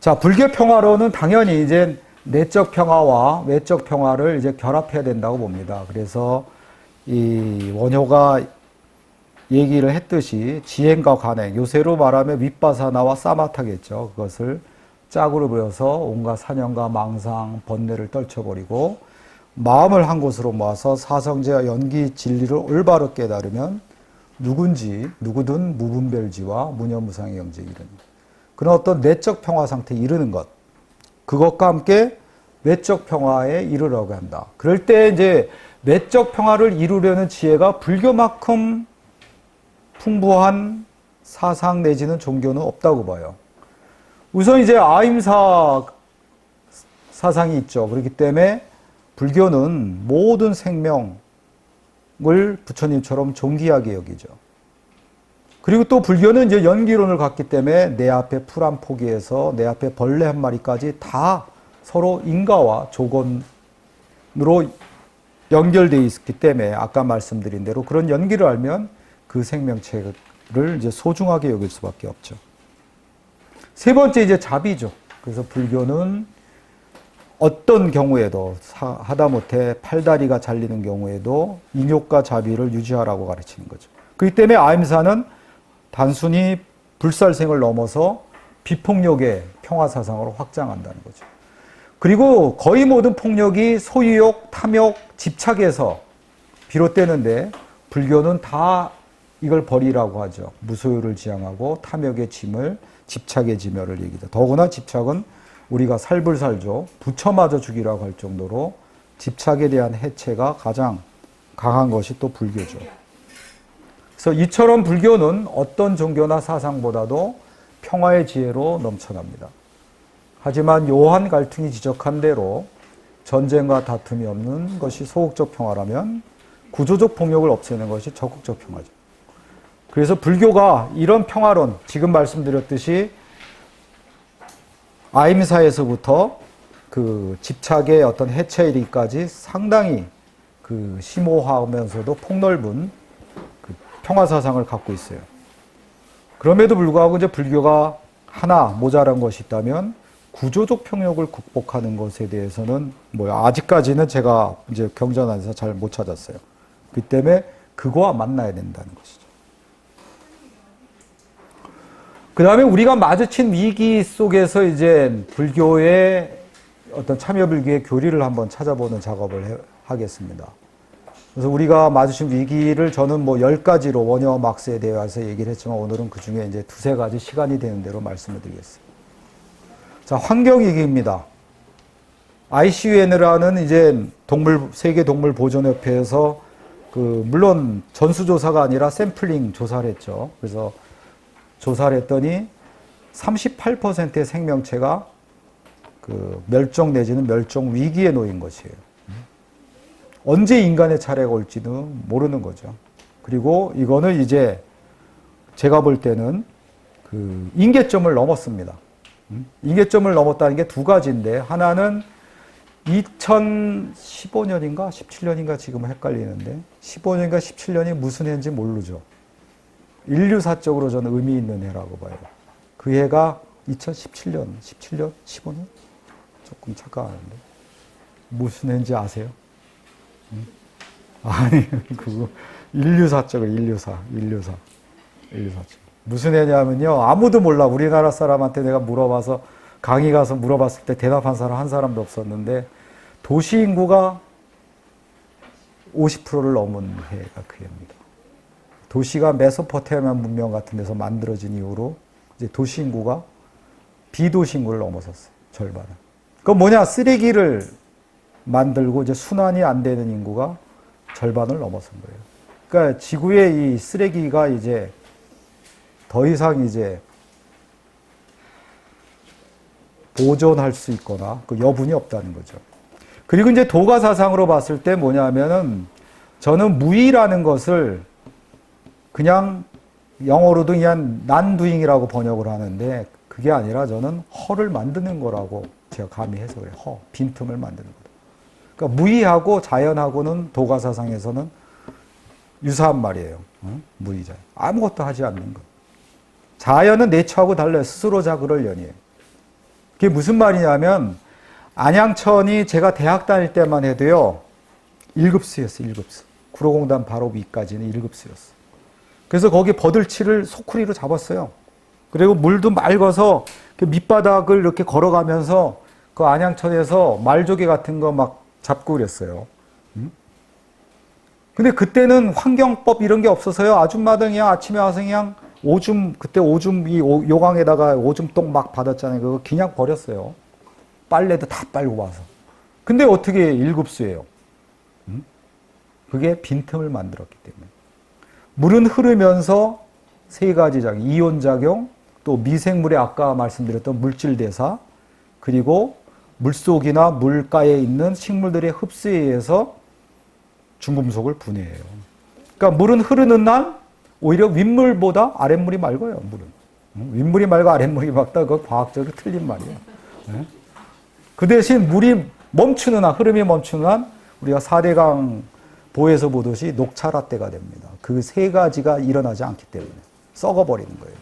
자, 불교 평화론은 당연히 이제 내적 평화와 외적 평화를 이제 결합해야 된다고 봅니다. 그래서 이 원효가 얘기를 했듯이 지행과 관행, 요새로 말하면 윗바사나와 사마타겠죠. 그것을 짝으로 보여서 온갖 사념과 망상, 번뇌를 떨쳐버리고 마음을 한 곳으로 모아서 사성제와 연기 진리를 올바로 깨달으면 누구든 무분별지와 무념무상의 영지에 이르는 그런 어떤 내적 평화 상태에 이르는 것, 그것과 함께 외적 평화에 이르려고 한다. 그럴 때 이제 내적 평화를 이루려는 지혜가 불교만큼 풍부한 사상 내지는 종교는 없다고 봐요. 우선 이제 아임사 사상이 있죠. 그렇기 때문에 불교는 모든 생명을 부처님처럼 존귀하게 여기죠. 그리고 또 불교는 이제 연기론을 갖기 때문에 내 앞에 풀 한 포기에서 내 앞에 벌레 한 마리까지 다 서로 인과와 조건으로 연결되어 있기 때문에 아까 말씀드린 대로 그런 연기를 알면 그 생명체를 이제 소중하게 여길 수밖에 없죠. 세 번째 이제 자비죠. 그래서 불교는 어떤 경우에도 하다못해 팔다리가 잘리는 경우에도 인욕과 자비를 유지하라고 가르치는 거죠. 그렇기 때문에 아임사는 단순히 불살생을 넘어서 비폭력의 평화사상으로 확장한다는 거죠. 그리고 거의 모든 폭력이 소유욕, 탐욕, 집착에서 비롯되는데 불교는 다 이걸 버리라고 하죠. 무소유를 지향하고 탐욕의 짐을, 집착의 지멸을 얘기하죠. 더구나 집착은 우리가 살불살조, 부처마저 죽이라고 할 정도로 집착에 대한 해체가 가장 강한 것이 또 불교죠. 그래서 이처럼 불교는 어떤 종교나 사상보다도 평화의 지혜로 넘쳐납니다. 하지만 요한 갈퉁이 지적한 대로 전쟁과 다툼이 없는 것이 소극적 평화라면 구조적 폭력을 없애는 것이 적극적 평화죠. 그래서 불교가 이런 평화론, 지금 말씀드렸듯이 아임사에서부터 그 집착의 어떤 해체에 이르기까지 상당히 그 심오하면서도 폭넓은 그 평화사상을 갖고 있어요. 그럼에도 불구하고 이제 불교가 하나 모자란 것이 있다면 구조적 평력을 극복하는 것에 대해서는 아직까지는 제가 이제 경전안에서 잘 못 찾았어요. 그 때문에 그거와 만나야 된다는 것이죠. 그 다음에 우리가 마주친 위기 속에서 이제 불교의 어떤 참여불교의 교리를 한번 찾아보는 작업을 하겠습니다. 그래서 우리가 마주친 위기를 저는 10가지로 원효 막스에 대해서 얘기를 했지만 오늘은 그 중에 이제 2-3가지 시간이 되는 대로 말씀을 드리겠습니다. 자, 환경위기입니다. ICUN이라는 이제 세계동물보존협회에서 물론 전수조사가 아니라 샘플링 조사를 했죠. 그래서 조사를 했더니 38%의 생명체가 멸종 내지는 멸종 위기에 놓인 것이에요. 언제 인간의 차례가 올지는 모르는 거죠. 그리고 이거는 이제 제가 볼 때는 임계점을 넘었습니다. 임계점을 넘었다는 게 2가지인데 하나는 2015년인가 17년인가 지금 헷갈리는데 15년인가 17년이 무슨 해인지 모르죠. 인류사적으로 저는 의미 있는 해라고 봐요. 그 해가 2017년, 17년, 15년? 조금 착각하는데. 무슨 해인지 아세요? 아니, 그거 인류사적으로 인류사적. 무슨 해냐면요. 아무도 몰라. 우리나라 사람한테 내가 물어봐서 강의 가서 물어봤을 때 대답한 사람 한 사람도 없었는데 도시 인구가 50%를 넘은 해가 그 해입니다. 도시가 메소포타미아 문명 같은 데서 만들어진 이후로 이제 도시 인구가 비도시 인구를 넘어섰어요. 절반을. 그건 뭐냐? 쓰레기를 만들고 이제 순환이 안 되는 인구가 절반을 넘어선 거예요. 그러니까 지구의 이 쓰레기가 이제 더 이상 이제 보존할 수 있거나 그 여분이 없다는 거죠. 그리고 이제 도가 사상으로 봤을 때 뭐냐면은 저는 무의라는 것을 그냥 영어로도 그냥 난두잉이라고 번역을 하는데 그게 아니라 저는 허를 만드는 거라고 제가 감히 해석을 해요. 빈틈을 만드는 거다. 그러니까 무의하고 자연하고는 도가 사상에서는 유사한 말이에요. 무의자. 아무것도 하지 않는 것. 자연은 내처하고 달라요. 스스로 자그럴 연이에요. 그게 무슨 말이냐면 안양천이 제가 대학 다닐 때만 해도요. 1급수였어요. 1급수. 구로공단 바로 위까지는 1급수였어. 그래서 거기 버들치를 소쿠리로 잡았어요. 그리고 물도 맑아서 그 밑바닥을 이렇게 걸어가면서 그 안양천에서 말조개 같은 거 막 잡고 그랬어요. 근데 그때는 환경법 이런 게 없어서요. 아줌마들 그냥 아침에 와서 그냥 오줌, 그때 오줌, 이 요강에다가 오줌똥 막 받았잖아요. 그거 그냥 버렸어요. 빨래도 다 빨고 와서. 근데 어떻게 1급수예요? 그게 빈틈을 만들었기 때문에. 물은 흐르면서 세 가지 작용, 이온작용, 또 미생물의 아까 말씀드렸던 물질 대사, 그리고 물속이나 물가에 있는 식물들의 흡수에 의해서 중금속을 분해해요. 그러니까 물은 흐르는 날 오히려 윗물보다 아랫물이 맑아요. 물은. 윗물이 맑고 아랫물이 맑다. 그거 과학적으로 틀린 말이에요. 그 대신 물이 멈추는 한, 흐름이 멈추는 한 우리가 4대강 보에서 보듯이 녹차라떼가 됩니다. 그 세 가지가 일어나지 않기 때문에 썩어버리는 거예요.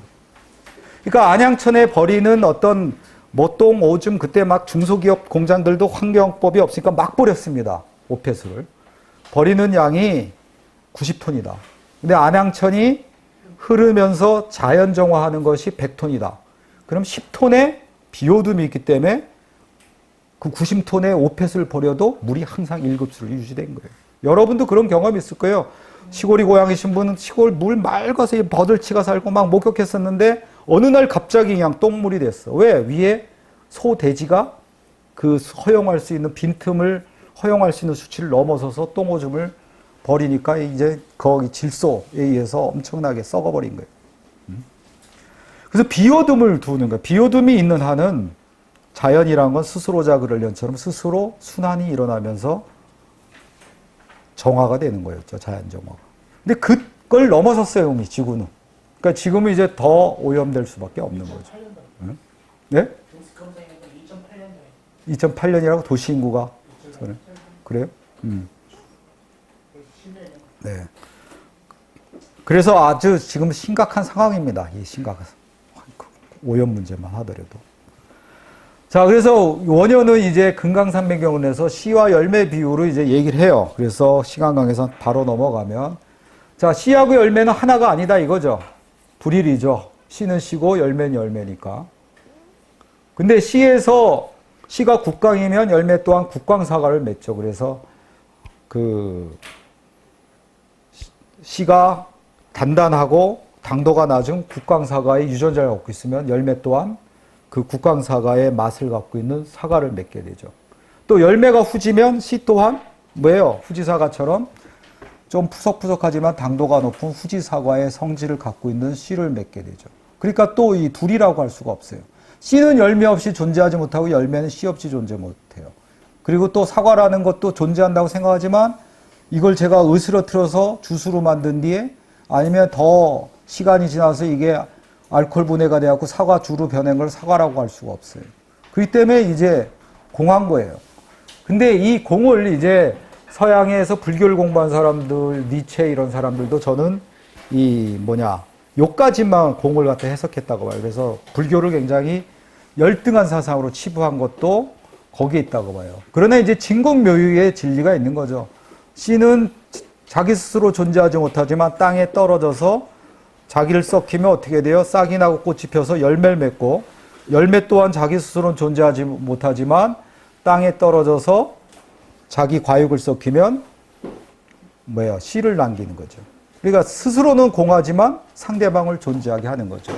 그러니까 안양천에 버리는 어떤 모똥, 오줌, 그때 막 중소기업 공장들도 환경법이 없으니까 막 버렸습니다. 오폐수를. 버리는 양이 90톤이다. 근데 안양천이 흐르면서 자연정화하는 것이 100톤이다. 그럼 10톤의 비오둠이 있기 때문에 그 90톤의 오폐수를 버려도 물이 항상 1급수로 유지된 거예요. 여러분도 그런 경험이 있을 거예요. 시골이 고향이신 분은 시골 물 맑아서 버들치가 살고 막 목욕했었는데 어느 날 갑자기 그냥 똥물이 됐어. 왜? 위에 소, 돼지가 그 허용할 수 있는 빈틈을 허용할 수 있는 수치를 넘어서서 똥오줌을 버리니까 이제 거기 질소에 의해서 엄청나게 썩어버린 거예요. 그래서 비오둠을 두는 거예요. 비오둠이 있는 한은 자연이란 건 스스로 자그를 연처럼 스스로 순환이 일어나면서 정화가 되는 거였죠. 자연 정화가. 근데 그걸 넘어섰어요. 이미 지구는. 그러니까 지금은 이제 더 오염될 수밖에 없는 거죠. 응? 네? 2008년이라고 도시인구가 그래요? 네. 그래서 아주 지금 심각한 상황입니다. 이 심각한 오염 문제만 하더라도. 자, 그래서 원효는 이제 금강산맥경론에서 씨와 열매 비율을 이제 얘기를 해요. 그래서 시간 관계상 바로 넘어가면, 자, 씨하고 열매는 하나가 아니다 이거죠. 불일이죠. 씨는 씨고 열매는 열매니까. 근데 씨에서 씨가 국강이면 열매 또한 국강사과를 맺죠. 그래서 그 씨가 단단하고 당도가 낮은 국강사과의 유전자를 갖고 있으면 열매 또한 그 국강사과의 맛을 갖고 있는 사과를 맺게 되죠. 또 열매가 후지면 씨 또한 뭐예요? 후지사과처럼 좀 푸석푸석하지만 당도가 높은 후지사과의 성질을 갖고 있는 씨를 맺게 되죠. 그러니까 또 이 둘이라고 할 수가 없어요. 씨는 열매 없이 존재하지 못하고 열매는 씨 없이 존재 못해요. 그리고 또 사과라는 것도 존재한다고 생각하지만 이걸 제가 으스러뜨려서 주스로 만든 뒤에 아니면 더 시간이 지나서 이게 알코올 분해가 되어서 사과주로 변한 걸 사과라고 할 수가 없어요. 그렇기 때문에 이제 공한 거예요. 근데 이 공을 이제 서양에서 불교를 공부한 사람들, 니체 이런 사람들도 저는 요까지만 공을 갖다 해석했다고 봐요. 그래서 불교를 굉장히 열등한 사상으로 치부한 것도 거기에 있다고 봐요. 그러나 이제 진공묘유의 진리가 있는 거죠. 씨는 자기 스스로 존재하지 못하지만 땅에 떨어져서 자기를 썩히면 어떻게 돼요? 싹이 나고 꽃이 펴서 열매를 맺고, 열매 또한 자기 스스로는 존재하지 못하지만 땅에 떨어져서 자기 과육을 썩히면 씨를 남기는 거죠. 그러니까 스스로는 공하지만 상대방을 존재하게 하는 거죠.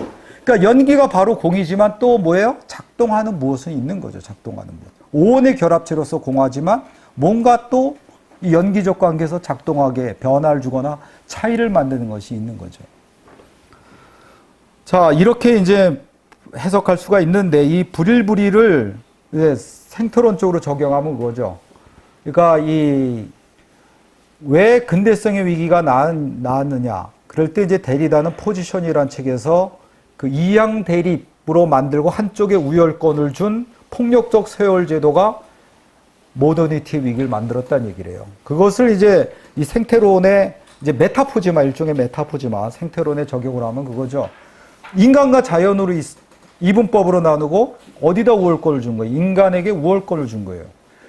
그러니까 연기가 바로 공이지만 또 뭐예요? 작동하는 무엇은 있는 거죠. 작동하는 무엇. 오온의 결합체로서 공하지만 뭔가 또 이 연기적 관계에서 작동하게 변화를 주거나 차이를 만드는 것이 있는 거죠. 자, 이렇게 이제 해석할 수가 있는데 이 불일불이를 이제 생토론적으로 적용하면 그거죠. 그러니까 왜 근대성의 위기가 나왔느냐. 그럴 때 이제 데리다는 포지션이라는 책에서 그 이양 대립으로 만들고 한쪽에 우열권을 준 폭력적 세월 제도가 모더니티의 위기를 만들었다는 얘기를 해요. 그것을 이제 이 생태론의 이제 메타포지마, 일종의 메타포지마, 생태론에 적용을 하면 그거죠. 인간과 자연으로 이분법으로 나누고 어디다 우월권을 준 거예요? 인간에게 우월권을 준 거예요.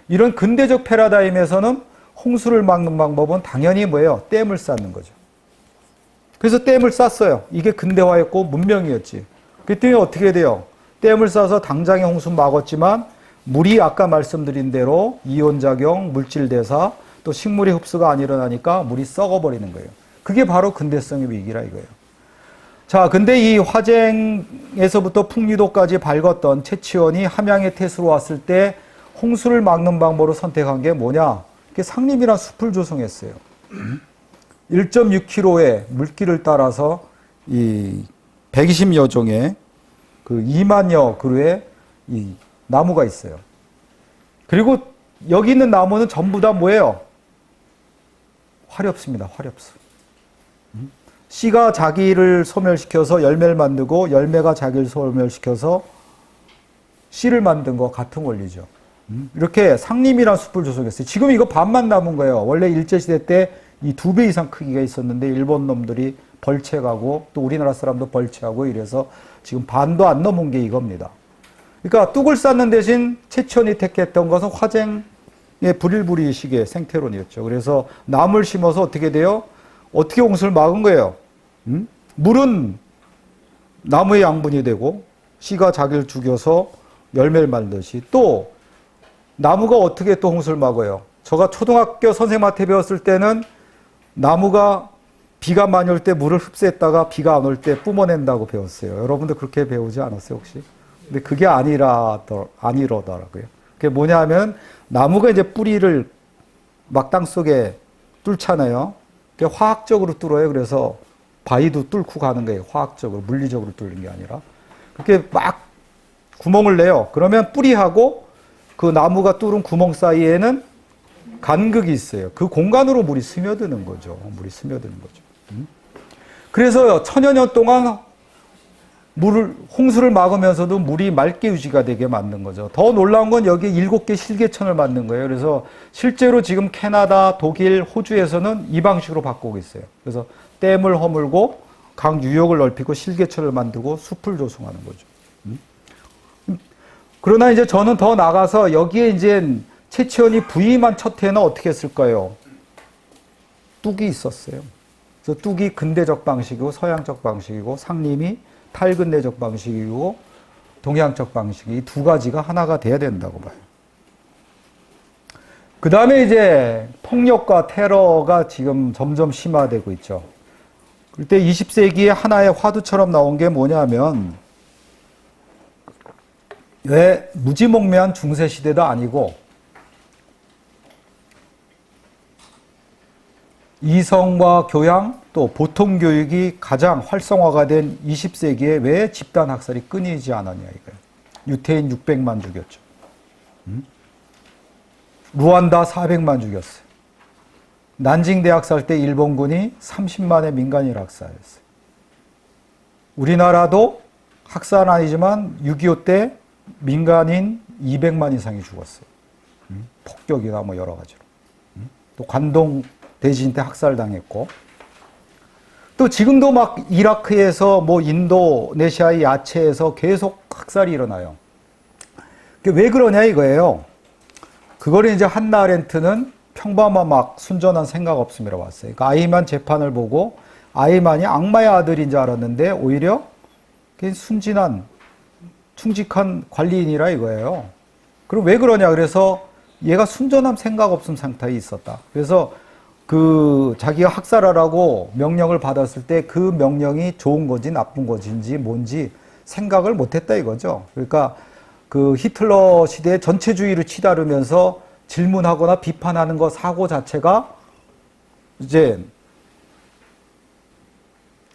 이런 근대적 패러다임에서는 홍수를 막는 방법은 당연히 뭐예요? 댐을 쌓는 거죠. 그래서 댐을 쌓았어요. 이게 근대화였고 문명이었지. 그랬더니 어떻게 돼요? 댐을 쌓아서 당장의 홍수 막았지만 물이 아까 말씀드린 대로 이온작용, 물질대사, 또 식물의 흡수가 안 일어나니까 물이 썩어버리는 거예요. 그게 바로 근대성의 위기라 이거예요. 자, 근데 이 화쟁에서부터 풍리도까지 밝았던 채치원이 함양의 태수로 왔을 때 홍수를 막는 방법으로 선택한 게 뭐냐? 그게 상림이란 숲을 조성했어요. 1.6km의 물길을 따라서 이 120여 종의 그 2만여 그루의 이 나무가 있어요. 그리고 여기 있는 나무는 전부 다 뭐예요? 화렵습니다. 화렵수. 씨가 자기를 소멸시켜서 열매를 만들고 열매가 자기를 소멸시켜서 씨를 만든 거 같은 원리죠. 이렇게 상림이란 숲을 조성했어요. 지금 이거 반만 남은 거예요. 원래 일제시대 때 이 2배 이상 크기가 있었는데 일본 놈들이 벌채가고 또 우리나라 사람도 벌채하고 이래서 지금 반도 안 넘은 게 이겁니다. 그러니까 뚝을 쌓는 대신 채치원이 택했던 것은 화쟁의 불일불이식의 생태론이었죠. 그래서 나무를 심어서 어떻게 돼요? 어떻게 홍수를 막은 거예요? 물은 나무의 양분이 되고 씨가 자기를 죽여서 열매를 만들듯이 또 나무가 어떻게 또 홍수를 막아요? 제가 초등학교 선생님한테 배웠을 때는 나무가 비가 많이 올 때 물을 흡수했다가 비가 안 올 때 뿜어낸다고 배웠어요. 여러분들 그렇게 배우지 않았어요 혹시? 근데 그게 아니더라고요. 그게 뭐냐 하면 나무가 이제 뿌리를 막 땅 속에 뚫잖아요. 그게 화학적으로 뚫어요. 그래서 바위도 뚫고 가는 거예요. 화학적으로, 물리적으로 뚫는 게 아니라. 그렇게 막 구멍을 내요. 그러면 뿌리하고 그 나무가 뚫은 구멍 사이에는 간극이 있어요. 그 공간으로 물이 스며드는 거죠. 물이 스며드는 거죠. 그래서 천여 년 동안 홍수를 막으면서도 물이 맑게 유지가 되게 만든 거죠. 더 놀라운 건 여기에 7개 실개천을 만든 거예요. 그래서 실제로 지금 캐나다, 독일, 호주에서는 이 방식으로 바꾸고 있어요. 그래서 댐을 허물고 강 유역을 넓히고 실개천을 만들고 숲을 조성하는 거죠. 그러나 이제 저는 더 나가서 여기에 이제 채치원이 부임한 첫 해는 어떻게 했을까요? 뚝이 있었어요. 그래서 뚝이 근대적 방식이고 서양적 방식이고 상림이 탈근대적 방식이고 동양적 방식이 이 두 가지가 하나가 돼야 된다고 봐요. 그 다음에 이제 폭력과 테러가 지금 점점 심화되고 있죠. 그때 20세기에 하나의 화두처럼 나온 게 뭐냐면 왜 무지몽매한 중세시대도 아니고 이성과 교양 또 보통교육이 가장 활성화가 된 20세기에 왜 집단학살이 끊이지 않았냐 이거예요. 유태인 600만 죽였죠. 루안다 400만 죽였어요. 난징 대학살 때 일본군이 30만의 민간인을 학살했어요. 우리나라도 학살은 아니지만 6.25 때 민간인 200만 이상이 죽었어요. 폭격이나 뭐 여러 가지로. 또 관동 대지진 때 학살당했고 또 지금도 막 이라크에서 뭐 인도네시아의 야채에서 계속 학살이 일어나요. 왜 그러냐 이거예요. 그거를 이제 한나 아렌트는 평범한 막 순전한 생각 없음이라고 봤어요. 그러니까 아이만 재판을 보고 아이만이 악마의 아들인 줄 알았는데 오히려 순진한 충직한 관리인이라 이거예요. 그럼 왜 그러냐 그래서 얘가 순전한 생각 없음 상태에 있었다. 그래서 그 자기가 학살하라고 명령을 받았을 때 그 명령이 좋은 건지 나쁜 것인지 뭔지 생각을 못했다 이거죠. 그러니까 그 히틀러 시대의 전체주의를 치다르면서 질문하거나 비판하는 것 사고 자체가 이제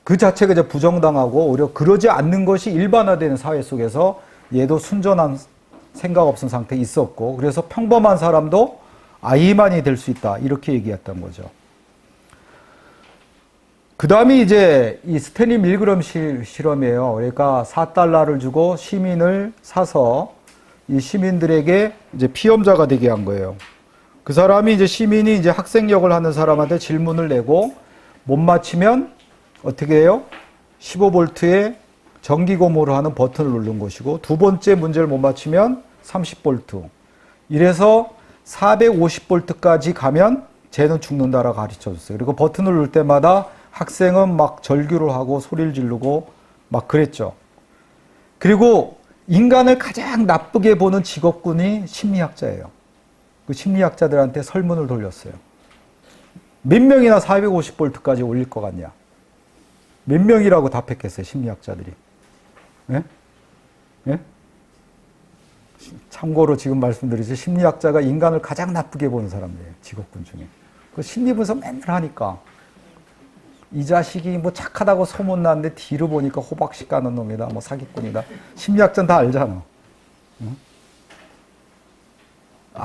그 자체가 이제 부정당하고 오히려 그러지 않는 것이 일반화되는 사회 속에서 얘도 순전한 생각 없은 상태에 있었고 그래서 평범한 사람도 아이만이 될 수 있다 이렇게 얘기했던 거죠. 그 다음에 이제 이 스탠리 밀그럼 실험이에요. 그러니까 4달러를 주고 시민을 사서 이 시민들에게 이제 피험자가 되게 한 거예요. 그 사람이 이제 시민이 이제 학생 역을 하는 사람한테 질문을 내고 못 맞히면 어떻게 해요? 15볼트의 전기 고무로 하는 버튼을 누른 것이고, 두 번째 문제를 못 맞추면 30V. 이래서 450V까지 가면 쟤는 죽는다라고 가르쳐 줬어요. 그리고 버튼을 누를 때마다 학생은 막 절규를 하고 소리를 지르고 막 그랬죠. 그리고 인간을 가장 나쁘게 보는 직업군이 심리학자예요. 그 심리학자들한테 설문을 돌렸어요. 몇 명이나 450V까지 올릴 것 같냐? 몇 명이라고 답했겠어요, 심리학자들이? 예? 예? 참고로 지금 말씀드리죠. 심리학자가 인간을 가장 나쁘게 보는 사람이에요, 직업군 중에. 그 심리분석 맨날 하니까. 이 자식이 뭐 착하다고 소문났는데 뒤로 보니까 호박씨 까는 놈이다, 뭐 사기꾼이다. 심리학자는 다 알잖아. 응?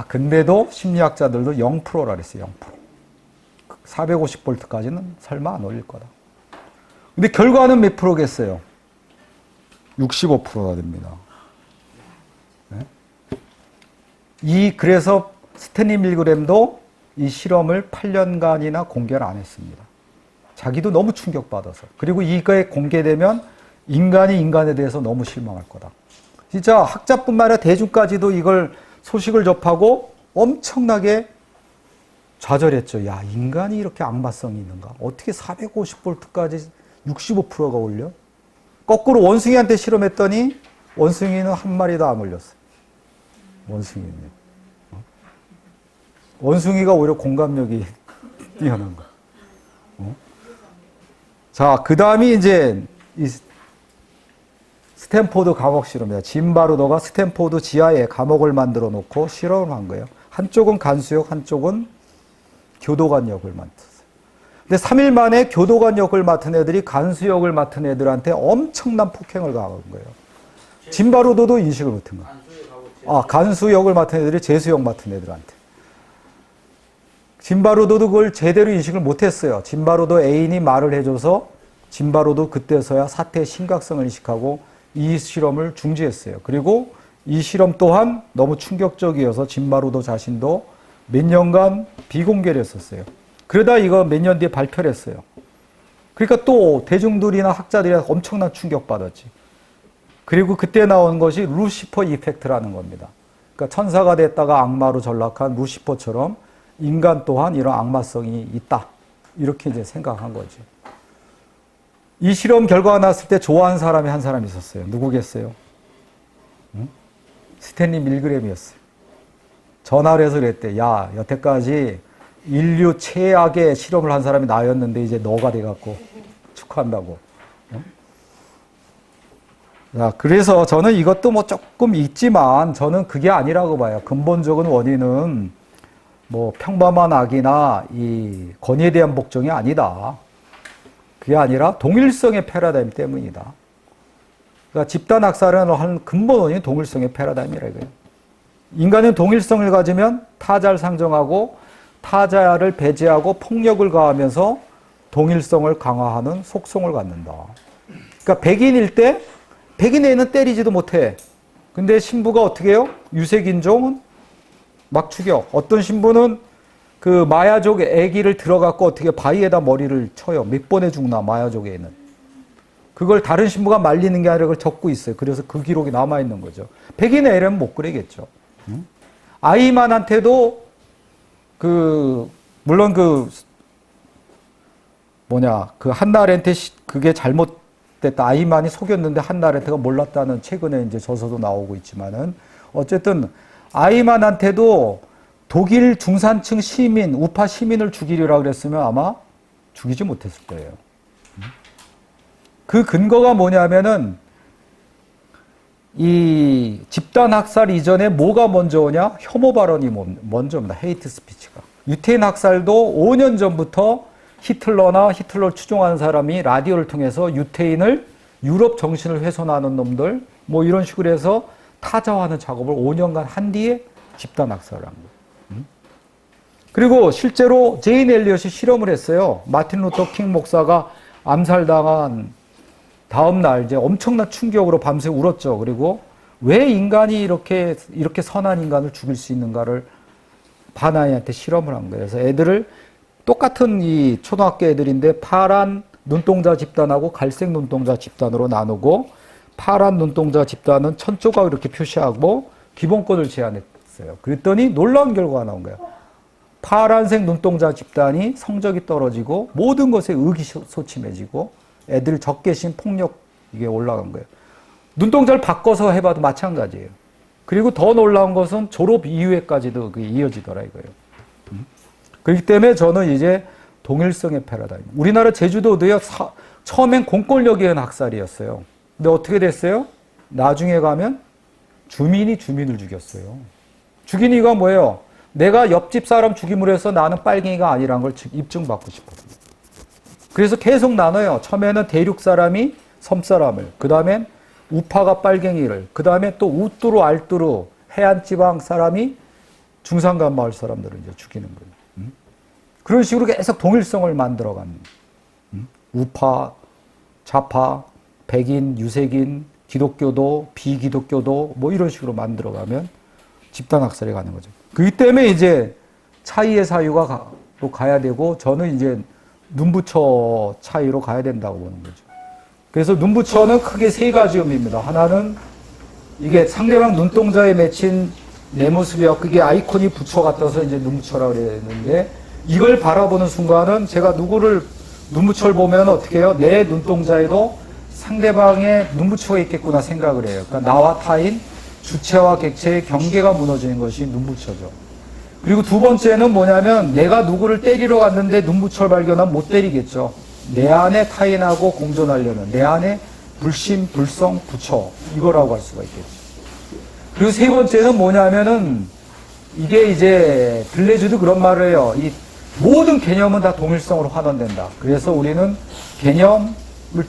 근데도 심리학자들도 0%라 그랬어요, 0%. 450V까지는 설마 안 올릴 거다. 근데 결과는 몇 프로겠어요? 65%가 됩니다. 네? 그래서 스탠리 밀그램도 이 실험을 8년간이나 공개를 안 했습니다. 자기도 너무 충격받아서. 그리고 이거에 공개되면 인간이 인간에 대해서 너무 실망할 거다. 진짜 학자뿐만 아니라 대중까지도 이걸 소식을 접하고 엄청나게 좌절했죠. 야, 인간이 이렇게 악마성이 있는가? 어떻게 450V까지 65%가 올려? 거꾸로 원숭이한테 실험했더니 원숭이는 한 마리도 안 올렸어요. 원숭이는. 원숭이가 오히려 공감력이 뛰어난 거. 자, 그 다음이 이제 이 스탠포드 감옥 실험이다. 짐 바루더가 스탠포드 지하에 감옥을 만들어 놓고 실험을 한 거예요. 한쪽은 간수역, 한쪽은 교도관 역을 맡았어요. 근데 3일 만에 교도관 역을 맡은 애들이 간수역을 맡은 애들한테 엄청난 폭행을 가한 거예요. 짐 바루더도 인식을 못한 거예요. 간수역을 맡은 애들이 재수역 맡은 애들한테. 짐 바루더도 그걸 제대로 인식을 못했어요. 짐 바루더 애인이 말을 해줘서 짐 바루더 그때서야 사태의 심각성을 인식하고 이 실험을 중지했어요. 그리고 이 실험 또한 너무 충격적이어서 짐 바루더 자신도 몇 년간 비공개를 했었어요. 그러다 이거 몇 년 뒤에 발표를 했어요. 그러니까 또 대중들이나 학자들이 엄청난 충격받았지. 그리고 그때 나온 것이 루시퍼 이펙트라는 겁니다. 그러니까 천사가 됐다가 악마로 전락한 루시퍼처럼 인간 또한 이런 악마성이 있다. 이렇게 이제 생각한 거지. 이 실험 결과가 났을 때 좋아하는 사람이 한 사람이 있었어요. 누구겠어요? 응? 스탠리 밀그램이었어요. 전화를 해서 그랬대. 야, 여태까지 인류 최악의 실험을 한 사람이 나였는데 이제 너가 돼갖고 축하한다고. 응? 자, 그래서 저는 이것도 뭐 조금 있지만 저는 그게 아니라고 봐요. 근본적인 원인은 뭐 평범한 악이나 이 권위에 대한 복종이 아니다. 그게 아니라 동일성의 패러다임 때문이다. 그러니까 집단 학살을 하는 근본 원인이 동일성의 패러다임이라 이거예요. 인간은 동일성을 가지면 타자를 상정하고 타자를 배제하고 폭력을 가하면서 동일성을 강화하는 속성을 갖는다. 그러니까 백인일 때 백인 애는 때리지도 못해. 근데 신부가 어떻게 해요? 유색인종은 막 죽여. 어떤 신부는 그 마야족 애기를 들어갖고 어떻게 바위에다 머리를 쳐요. 몇 번에 죽나 마야족 애는. 그걸 다른 신부가 말리는 게 아니라 그걸 적고 있어요. 그래서 그 기록이 남아있는 거죠. 백인 애는 못 그러겠죠. 아이만한테도 물론 한나 아렌트 그게 잘못됐다. 아이만이 속였는데 한나 아렌트가 몰랐다는 최근에 이제 저서도 나오고 있지만은 어쨌든 아이만한테도 독일 중산층 시민, 우파 시민을 죽이려고 그랬으면 아마 죽이지 못했을 거예요. 그 근거가 뭐냐면은 이 집단 학살 이전에 뭐가 먼저 오냐? 혐오 발언이 먼저 옵니다. 헤이트 스피치가. 유태인 학살도 5년 전부터 히틀러나 히틀러를 추종하는 사람이 라디오를 통해서 유태인을 유럽 정신을 훼손하는 놈들 뭐 이런 식으로 해서 타자화하는 작업을 5년간 한 뒤에 집단 학살을 한 거예요. 그리고 실제로 제인 엘리엇이 실험을 했어요. 마틴 루터 킹 목사가 암살당한 다음 날 이제 엄청난 충격으로 밤새 울었죠. 그리고 왜 인간이 이렇게 선한 인간을 죽일 수 있는가를 바나이한테 실험을 한 거예요. 그래서 애들을 똑같은 이 초등학교 애들인데 파란 눈동자 집단하고 갈색 눈동자 집단으로 나누고 파란 눈동자 집단은 1000조각 이렇게 표시하고 기본권을 제안했어요. 그랬더니 놀라운 결과가 나온 거예요. 파란색 눈동자 집단이 성적이 떨어지고 모든 것에 의기소침해지고 애들 적개심 폭력 이게 올라간 거예요. 눈동자를 바꿔서 해봐도 마찬가지예요. 그리고 더 놀라운 것은 졸업 이후에까지도 그게 이어지더라 이거예요. 그렇기 때문에 저는 이제 동일성의 패러다임. 우리나라 제주도도요, 처음엔 공권력에 의한 학살이었어요. 근데 어떻게 됐어요? 나중에 가면 주민이 주민을 죽였어요. 죽인 이유가 뭐예요? 내가 옆집 사람 죽임으로 해서 나는 빨갱이가 아니라는 걸 입증받고 싶거든요. 그래서 계속 나눠요. 처음에는 대륙 사람이 섬 사람을, 그 다음엔 우파가 빨갱이를, 그 다음에 또 우뚜루 알뚜루 해안지방 사람이 중산간 마을 사람들을 이제 죽이는 거예요. 그런 식으로 계속 동일성을 만들어가는 우파, 좌파, 백인, 유색인, 기독교도, 비기독교도 뭐 이런 식으로 만들어가면 집단 학살이 가는 거죠. 그렇기 때문에 이제 차이의 사유가 또 가야 되고 저는 이제 눈부처 차이로 가야 된다고 보는 거죠. 그래서 눈부처는 크게 세 가지 의미입니다. 하나는 이게 상대방 눈동자에 맺힌 내 모습이요. 그게 아이콘이 부처 같아서 이제 눈부처라고 그랬는데 이걸 바라보는 순간은 제가 누구를 눈부처를 보면 어떻게 해요? 내 눈동자에도 상대방의 눈부처가 있겠구나 생각을 해요. 그러니까 나와 타인, 주체와 객체의 경계가 무너지는 것이 눈부처죠. 그리고 두 번째는 뭐냐면 내가 누구를 때리러 갔는데 눈부처를 발견하면 못 때리겠죠. 내 안에 타인하고 공존하려는 내 안에 불심, 불성, 부처 이거라고 할 수가 있겠죠. 그리고 세 번째는 뭐냐면은 이게 이제 들레주도 그런 말을 해요. 이 모든 개념은 다 동일성으로 환원된다. 그래서 우리는 개념을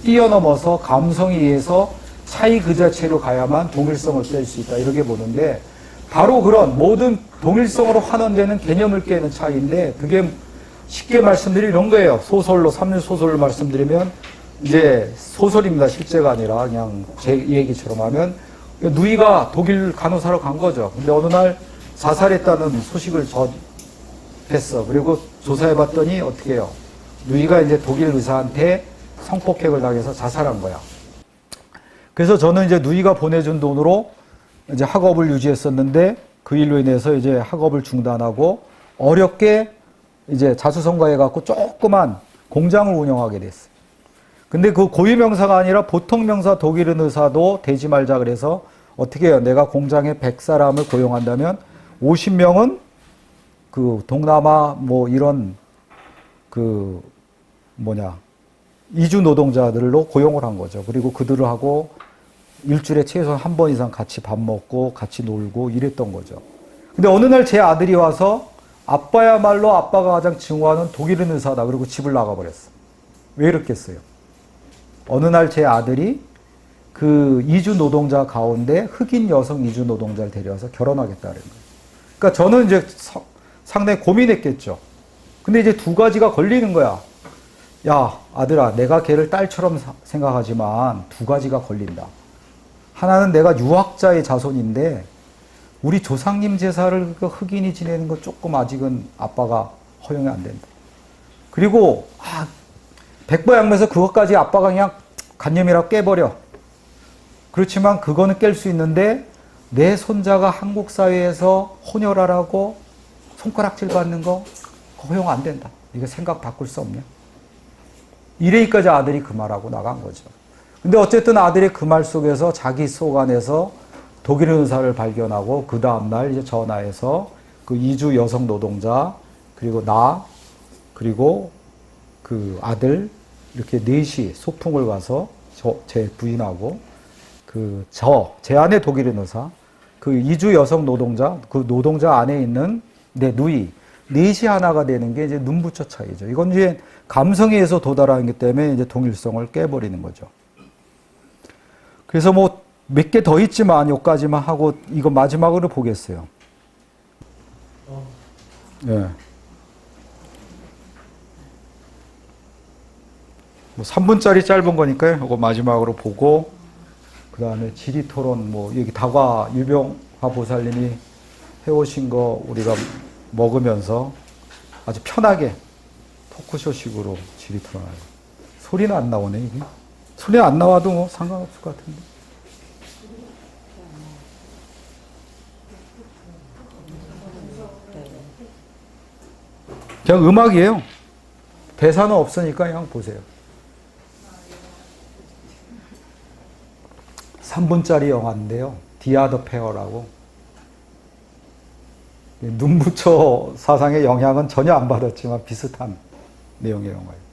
뛰어넘어서 감성에 의해서 차이 그 자체로 가야만 동일성을 깰 수 있다. 이렇게 보는데 바로 그런 모든 동일성으로 환원되는 개념을 깨는 차이인데 그게 쉽게 말씀드리면 이런 거예요. 소설로 삼류소설을 말씀드리면 이제 소설입니다. 실제가 아니라 그냥 제 얘기처럼 하면 누이가 독일 간호사로 간 거죠. 근데 어느 날 자살했다는 소식을 접했어. 그리고 조사해봤더니 어떻게 해요? 누이가 이제 독일 의사한테 성폭행을 당해서 자살한 거야. 그래서 저는 이제 누이가 보내준 돈으로 이제 학업을 유지했었는데 그 일로 인해서 이제 학업을 중단하고 어렵게 이제 자수성가해갖고 조그만 공장을 운영하게 됐어요. 근데 그 고유명사가 아니라 보통명사 독일인 의사도 되지 말자 그래서 어떻게 해요? 내가 공장에 100사람을 고용한다면 50명은 그 동남아 뭐 이런 그 이주 노동자들로 고용을 한 거죠. 그리고 그들하고 일주일에 최소한 한 번 이상 같이 밥 먹고 같이 놀고 이랬던 거죠. 근데 어느 날 제 아들이 와서 아빠야말로 아빠가 가장 증오하는 독일인 의사다. 그리고 집을 나가버렸어. 왜 이랬겠어요? 어느 날 제 아들이 그 이주 노동자 가운데 흑인 여성 이주 노동자를 데려와서 결혼하겠다는 거예요. 그러니까 저는 이제 상당히 고민했겠죠. 근데 이제 두 가지가 걸리는 거야. 야, 아들아, 내가 걔를 딸처럼 생각하지만 두 가지가 걸린다. 하나는 내가 유학자의 자손인데 우리 조상님 제사를 그 흑인이 지내는 거 조금 아직은 아빠가 허용이 안 된다. 그리고 백보양면서 그것까지 아빠가 그냥 간념이라고 깨버려. 그렇지만 그거는 깰 수 있는데 내 손자가 한국 사회에서 혼혈하라고 손가락질 받는 거 허용 안 된다. 이거 생각 바꿀 수 없냐? 이래까지 아들이 그 말하고 나간 거죠. 근데 어쨌든 아들의 그 말 속에서 자기 속 안에서 독일 의사를 발견하고 그 다음날 이제 전화해서 그 이주 여성 노동자 그리고 나 그리고 그 아들 이렇게 넷이 소풍을 가서 제 부인하고 제 안에 독일인 의사 그 이주 여성 노동자 그 노동자 안에 있는 내 누이 넷이 하나가 되는 게 이제 눈부처 차이죠. 이건 이제 감성에 의해서 도달하기 때문에 이제 동일성을 깨버리는 거죠. 그래서 뭐 몇 개 더 있지만 여기까지만 하고 이거 마지막으로 보겠어요. 예. 뭐 3분짜리 짧은 거니까요. 이거 마지막으로 보고 그 다음에 지리 토론 뭐 여기 다과 유병화 보살님이 해오신 거 우리가 먹으면서 아주 편하게 토크쇼식으로 지리 토론하고 소리는 안 나오네 이게. 소리 안 나와도 뭐 상관없을 것 같은데. 그냥 음악이에요. 대사는 없으니까 그냥 보세요. 3분짜리 영화인데요. 디아더 페어라고. 눈부처 사상의 영향은 전혀 안 받았지만 비슷한 내용의 영화예요.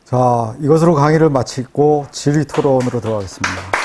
자, 이것으로 강의를 마치고 질의 토론으로 들어가겠습니다.